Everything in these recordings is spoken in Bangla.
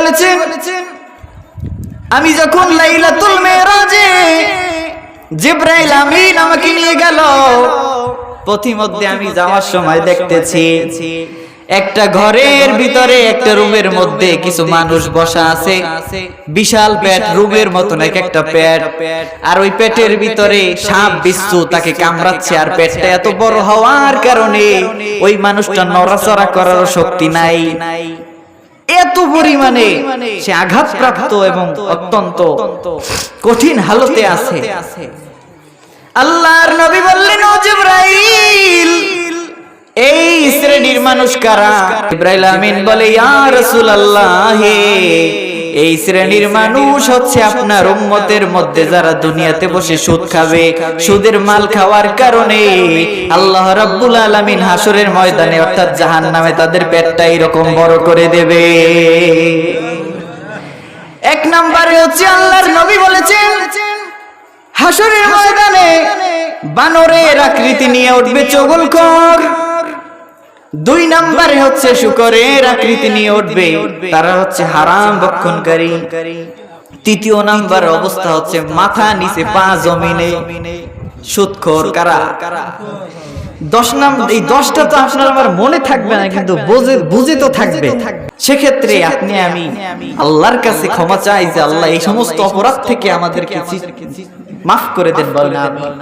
বলেছেন, আমি যখন লাইলাতুল মেরাজে জিবরাইল আমিন আমাকে নিয়ে গেল, পথিমধ্যে আমি যাওয়ার সময় দেখতেছি একটা ঘরের ভিতরে একটা রুমের মধ্যে কিছু মানুষ বসা আছে। বিশাল পেট, রুমের মতন একটা পেট, আর ওই পেটের ভিতরে সাপ বিচ্ছু তাকে কামড়াচ্ছে। আর পেটটা এত বড় হওয়ার কারণে ওই মানুষটা নড়াচড়া করার শক্তি নাই, এত পরিমাণে সে আঘাতপ্রাপ্ত এবং অত্যন্ত কঠিন হালতে আছে। আল্লাহর নবী বললেন, ও জিবরাইল, এই শ্রেণীর মানুষ কারা? জিবরাইল আমিন বলে, ইয়া রাসূলুল্লাহ, এই শ্রেণীর মানুষ হচ্ছে আপনার উম্মতের মধ্যে যারা দুনিয়াতে বসে সুদ খাবে। সুদের মাল খাওয়ার কারণে আল্লাহ রাব্বুল আলামিন হাসরের ময়দানে অর্থাৎ জাহান্নামে তাদের পেটটা এরকম বড় করে দেবে। এক নম্বরে হচ্ছে আল্লাহর নবী বলেছেন, হাসরের ময়দানে বানরের আকৃতি নিয়ে উঠবে চগলখোর। দুই নম্বরে হচ্ছে শুকরের আকৃতি নিয়ে উঠবে, তারা হচ্ছে হারাম ভক্ষণকারী। তৃতীয় নাম্বার অবস্থা হচ্ছে মাথা নিচে পা জমিনে সুদখোর। কারা? 10 নাম্বার। এই 10টা তো আপনার আমার মনে থাকবে না, কিন্তু বুঝে তো থাকবে। সেক্ষেত্রে আপনি আমি আল্লাহর কাছে ক্ষমা চাই যে আল্লাহ এই সমস্ত অপরাধ থেকে আমাদেরকে মাফ করে দেন। বলেন আমিন।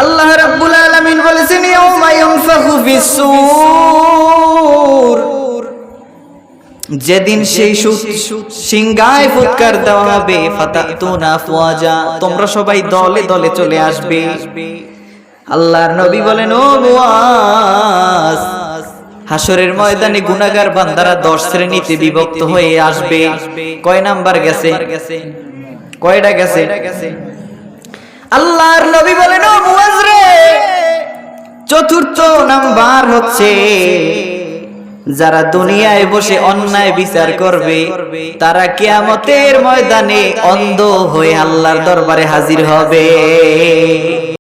আল্লাহ রাব্বুল আলামিন বলেছেন, ইয়াউমা ইউনফাখু ফিস-সূর, যেদিন সেই সিংহায় ফুৎকার দেওয়া হবে, ফাতাতুনা আফওয়াজা, তোমরা সবাই দলে দলে চলে আসবে। আল্লাহর নবী বলেন, ও মুআজ, হাসরের ময়দানে গুনাহগার বান্দারা 10 শ্রেণীতে বিভক্ত হয়ে আসবে। কয় নাম্বার গেছে? কয়টা গেছে? আল্লাহর নবী বলেন, ও মুআজ রে, চতুর্থ নাম্বার হচ্ছে যারা দুনিয়ায় বসে অন্যায় বিচার করবে, তারা কিয়ামতের ময়দানে অন্ধ হয়ে আল্লাহর দরবারে হাজির হবে।